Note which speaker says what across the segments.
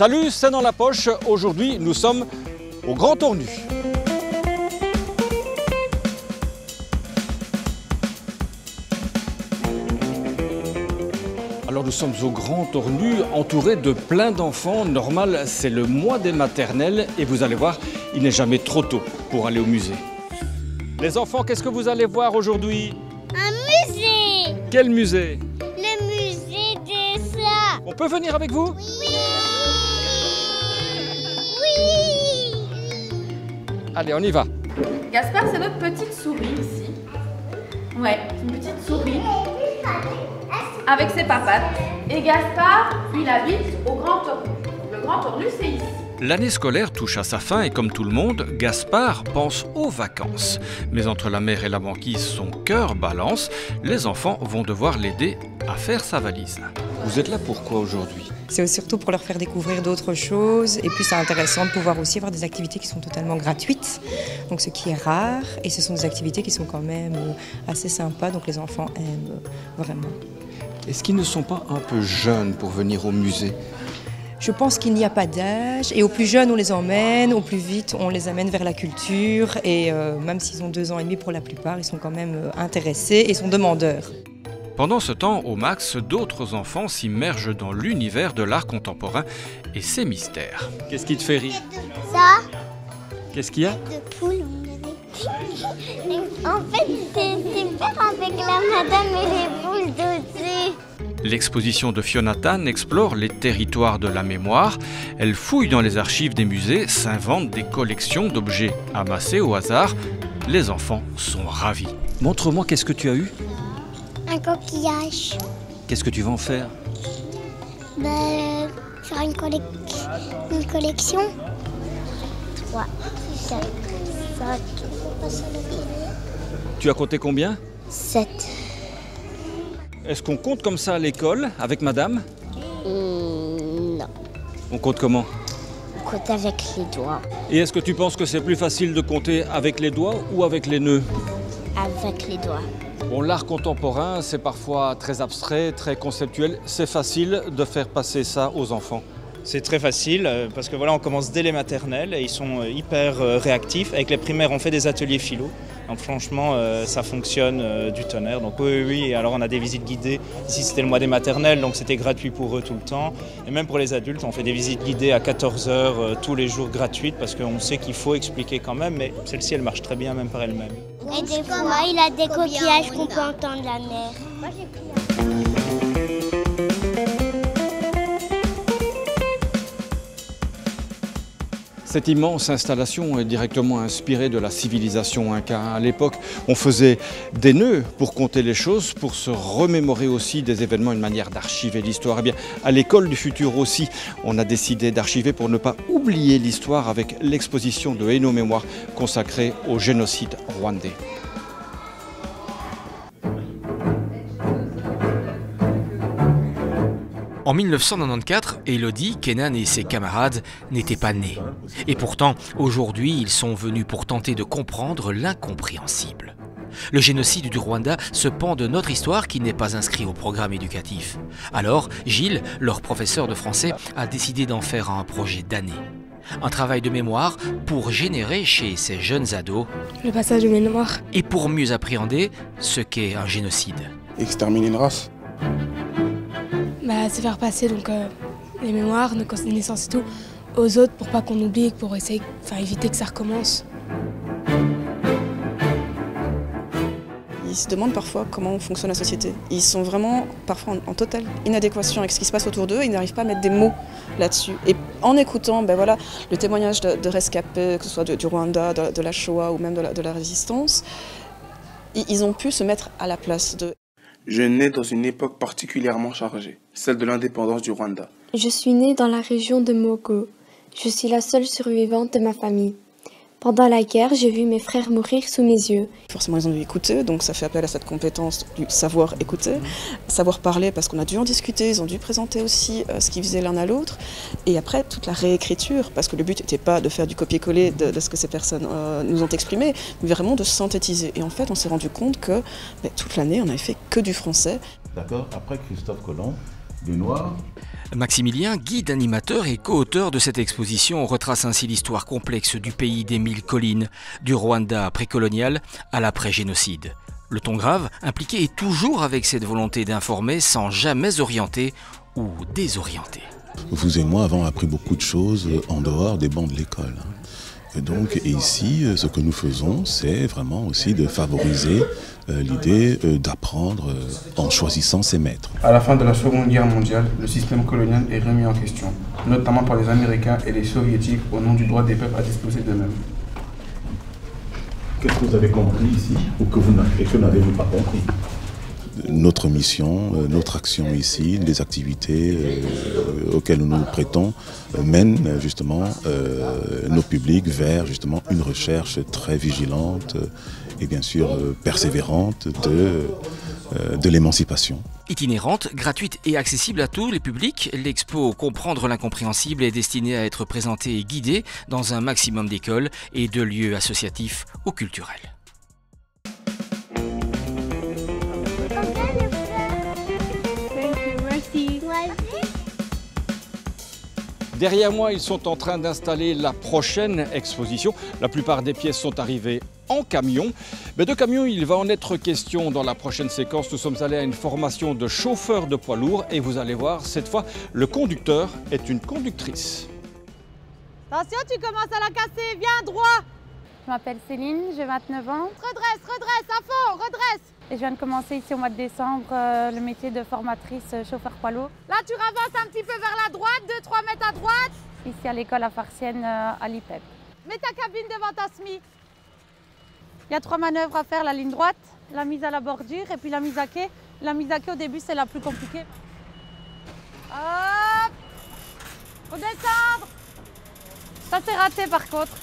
Speaker 1: Salut, c'est dans la poche. Aujourd'hui, nous sommes au Grand Tornu. Alors nous sommes au Grand Tornu, entouré de plein d'enfants. Normal, c'est le mois des maternelles et vous allez voir, il n'est jamais trop tôt pour aller au musée. Les enfants, qu'est-ce que vous allez voir aujourd'hui?
Speaker 2: Un musée!
Speaker 1: Quel musée?
Speaker 2: Le musée des fleurs!
Speaker 1: On peut venir avec vous?
Speaker 2: Oui! Oui!
Speaker 1: Allez, on y va.
Speaker 3: Gaspard, c'est notre petite souris ici. Ouais, une petite souris avec ses papates. Et Gaspard, il habite au Grand Tornu. Le Grand Tornu, c'est ici.
Speaker 1: L'année scolaire touche à sa fin et comme tout le monde, Gaspard pense aux vacances. Mais entre la mer et la banquise, son cœur balance. Les enfants vont devoir l'aider à faire sa valise. Vous êtes là pourquoi aujourd'hui?
Speaker 4: C'est surtout pour leur faire découvrir d'autres choses et puis c'est intéressant de pouvoir aussi avoir des activités qui sont totalement gratuites, donc ce qui est rare et ce sont des activités qui sont quand même assez sympas, donc les enfants aiment vraiment.
Speaker 1: Est-ce qu'ils ne sont pas un peu jeunes pour venir au musée?
Speaker 4: Je pense qu'il n'y a pas d'âge et au plus jeunes on les emmène, au plus vite on les amène vers la culture et même s'ils ont 2 ans et demi pour la plupart, ils sont quand même intéressés et sont demandeurs.
Speaker 1: Pendant ce temps, au Max, d'autres enfants s'immergent dans l'univers de l'art contemporain et ses mystères. Qu'est-ce qui te fait rire?
Speaker 2: Ça,
Speaker 1: Qu'est-ce qu'il y a?
Speaker 2: de poules, on dirait. En fait, c'est faire avec la madame et les poules dessus.
Speaker 1: L'exposition de Fiona Tan explore les territoires de la mémoire. Elle fouille dans les archives des musées, s'invente des collections d'objets amassés au hasard. Les enfants sont ravis. Montre-moi, qu'est-ce que tu as eu?
Speaker 2: Un coquillage.
Speaker 1: Qu'est-ce que tu vas en faire?
Speaker 2: Faire une collection. 3, 4, 5,
Speaker 1: Tu as compté combien?
Speaker 2: 7.
Speaker 1: Est-ce qu'on compte comme ça à l'école, avec madame?
Speaker 2: Non.
Speaker 1: On compte comment?
Speaker 2: On compte avec les doigts.
Speaker 1: Et est-ce que tu penses que c'est plus facile de compter avec les doigts ou avec les nœuds?
Speaker 2: Avec les doigts.
Speaker 1: Bon, l'art contemporain, c'est parfois très abstrait, très conceptuel. C'est facile de faire passer ça aux enfants.
Speaker 5: C'est très facile parce que voilà, on commence dès les maternelles et ils sont hyper réactifs. Avec les primaires, on fait des ateliers philo. Donc franchement, ça fonctionne du tonnerre. Donc oui. Et alors on a des visites guidées. Ici, c'était le mois des maternelles, donc c'était gratuit pour eux tout le temps. Et même pour les adultes, on fait des visites guidées à 14h tous les jours gratuites parce qu'on sait qu'il faut expliquer quand même. Mais celle-ci, elle marche très bien même par elle-même.
Speaker 2: Et des fois, il a des coquillages qu'on peut entendre la mer.
Speaker 1: Cette immense installation est directement inspirée de la civilisation inca. À l'époque, on faisait des nœuds pour compter les choses, pour se remémorer aussi des événements, une manière d'archiver l'histoire. Eh bien, à l'école du futur aussi, on a décidé d'archiver pour ne pas oublier l'histoire avec l'exposition de Hainaut Mémoire consacrée au génocide rwandais.
Speaker 6: En 1994, Elodie, Kenan et ses camarades n'étaient pas nés. Et pourtant, aujourd'hui, ils sont venus pour tenter de comprendre l'incompréhensible. Le génocide du Rwanda se pend de notre histoire qui n'est pas inscrit au programme éducatif. Alors, Gilles, leur professeur de français, a décidé d'en faire un projet d'année. Un travail de mémoire pour générer chez ces jeunes ados
Speaker 7: le passage de mémoire
Speaker 6: et pour mieux appréhender ce qu'est un génocide.
Speaker 8: Exterminer une race.
Speaker 7: C'est faire passer les mémoires, nos connaissances et tout aux autres pour pas qu'on oublie, pour essayer, éviter que ça recommence.
Speaker 9: Ils se demandent parfois comment fonctionne la société. Ils sont vraiment parfois en totale inadéquation avec ce qui se passe autour d'eux. Ils n'arrivent pas à mettre des mots là-dessus. Et en écoutant le témoignage de rescapés, que ce soit du Rwanda, de la Shoah ou même de la résistance, ils ont pu se mettre à la place d'eux.
Speaker 8: Je nais dans une époque particulièrement chargée, celle de l'indépendance du Rwanda.
Speaker 10: Je suis née dans la région de Mogo. Je suis la seule survivante de ma famille. Pendant la guerre, j'ai vu mes frères mourir sous mes yeux.
Speaker 9: Forcément, ils ont dû écouter, donc ça fait appel à cette compétence du savoir écouter, savoir parler parce qu'on a dû en discuter, ils ont dû présenter aussi ce qu'ils faisaient l'un à l'autre. Et après, toute la réécriture, parce que le but n'était pas de faire du copier-coller de ce que ces personnes nous ont exprimé, mais vraiment de synthétiser. Et en fait, on s'est rendu compte que toute l'année, on n'avait fait que du français.
Speaker 11: D'accord. Après Christophe Colomb, des Noirs.
Speaker 6: Maximilien, guide animateur et co-auteur de cette exposition, retrace ainsi l'histoire complexe du pays des 1000 collines, du Rwanda précolonial à l'après-génocide. Le ton grave impliqué est toujours avec cette volonté d'informer sans jamais orienter ou désorienter.
Speaker 11: Vous et moi avons appris beaucoup de choses en dehors des bancs de l'école. Et donc ici, ce que nous faisons, c'est vraiment aussi de favoriser l'idée d'apprendre en choisissant ses maîtres.
Speaker 8: À la fin de la Seconde Guerre mondiale, le système colonial est remis en question, notamment par les Américains et les Soviétiques au nom du droit des peuples à disposer d'eux-mêmes.
Speaker 11: Qu'est-ce que vous avez compris ici ou que vous n'avez pas compris? Notre mission, notre action ici, les activités auxquelles nous nous prêtons mènent justement nos publics vers justement une recherche très vigilante et bien sûr persévérante de l'émancipation.
Speaker 6: Itinérante, gratuite et accessible à tous les publics, l'expo Comprendre l'incompréhensible est destinée à être présentée et guidée dans un maximum d'écoles et de lieux associatifs ou culturels.
Speaker 1: Derrière moi, ils sont en train d'installer la prochaine exposition. La plupart des pièces sont arrivées en camion. Mais de camion, il va en être question dans la prochaine séquence. Nous sommes allés à une formation de chauffeur de poids lourd et vous allez voir, cette fois, le conducteur est une conductrice.
Speaker 12: Attention, tu commences à la casser, viens droit.
Speaker 13: Je m'appelle Céline, j'ai 29 ans.
Speaker 12: Redresse, à fond, redresse.
Speaker 13: Et je viens de commencer ici au mois de décembre le métier de formatrice chauffeur poids lourd.
Speaker 12: Là, tu ravances un petit peu vers la droite, 2-3 mètres à droite.
Speaker 13: Ici à l'école Afarcienne à l'IPEP.
Speaker 12: Mets ta cabine devant ta SMI.
Speaker 13: Il y a 3 manœuvres à faire, la ligne droite, la mise à la bordure et puis la mise à quai. La mise à quai au début, c'est la plus compliquée.
Speaker 12: Hop! Faut descendre.
Speaker 13: Ça, c'est raté par contre.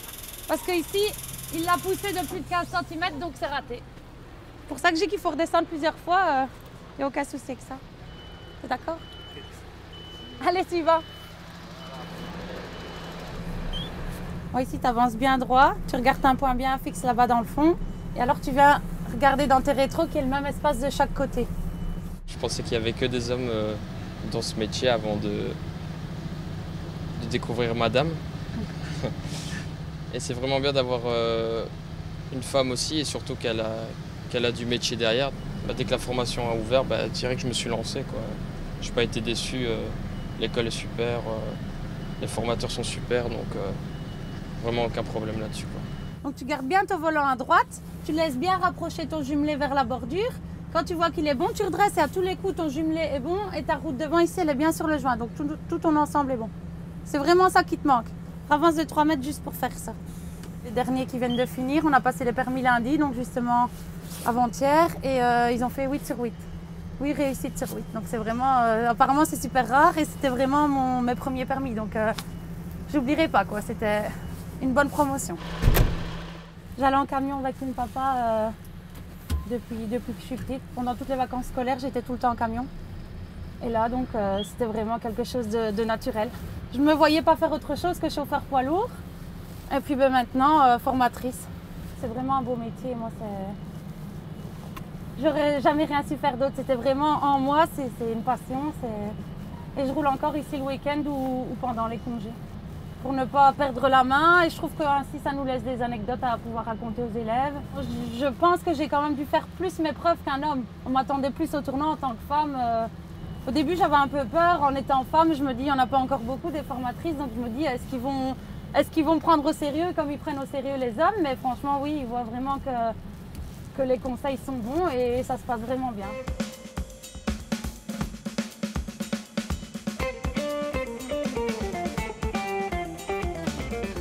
Speaker 13: Parce qu'ici, il l'a poussé de plus de 15 cm, donc c'est raté. C'est pour ça que j'ai qu'il faut redescendre plusieurs fois. Il n'y a aucun souci avec ça. T'es d'accord? Allez, suivant. Bon, ici, tu avances bien droit. Tu regardes un point bien fixe là-bas dans le fond. Et alors, tu viens regarder dans tes rétros qui est le même espace de chaque côté.
Speaker 14: Je pensais qu'il n'y avait que des hommes dans ce métier avant de découvrir Madame. Et c'est vraiment bien d'avoir une femme aussi et surtout qu'elle a du métier derrière. Dès que la formation a ouvert, direct que je me suis lancé. Je n'ai pas été déçu, l'école est super, les formateurs sont super, donc vraiment aucun problème là-dessus.
Speaker 13: Donc tu gardes bien ton volant à droite, tu laisses bien rapprocher ton jumelé vers la bordure. Quand tu vois qu'il est bon, tu redresses et à tous les coups ton jumelé est bon et ta route devant ici elle est bien sur le joint, donc tout ton ensemble est bon. C'est vraiment ça qui te manque. Avance de 3 mètres juste pour faire ça. Les derniers qui viennent de finir, on a passé les permis lundi, donc justement avant-hier, et ils ont fait 8 sur 8. 8 réussites sur 8. Donc c'est vraiment, apparemment c'est super rare et c'était vraiment mes premiers permis. Donc j'oublierai pas quoi, c'était une bonne promotion. J'allais en camion avec mon papa depuis que je suis petite. Pendant toutes les vacances scolaires, j'étais tout le temps en camion. Et là donc c'était vraiment quelque chose de naturel. Je ne me voyais pas faire autre chose que chauffeur poids lourd. Et puis maintenant, formatrice. C'est vraiment un beau métier. Moi, j'aurais jamais rien su faire d'autre. C'était vraiment en moi, c'est une passion. Et je roule encore ici le week-end ou pendant les congés. Pour ne pas perdre la main. Et je trouve que ainsi, ça nous laisse des anecdotes à pouvoir raconter aux élèves. Je pense que j'ai quand même dû faire plus mes preuves qu'un homme. On m'attendait plus au tournant en tant que femme. Au début, j'avais un peu peur. En étant femme, je me dis, il n'y en a pas encore beaucoup des formatrices. Donc je me dis, est-ce qu'ils vont me prendre au sérieux comme ils prennent au sérieux les hommes? Mais franchement, oui, ils voient vraiment que les conseils sont bons et ça se passe vraiment bien.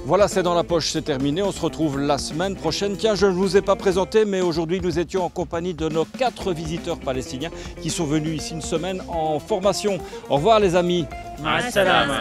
Speaker 1: Voilà, c'est dans la poche, c'est terminé. On se retrouve la semaine prochaine. Tiens, je ne vous ai pas présenté, mais aujourd'hui, nous étions en compagnie de nos 4 visiteurs palestiniens qui sont venus ici une semaine en formation. Au revoir les amis.
Speaker 15: Ma salama.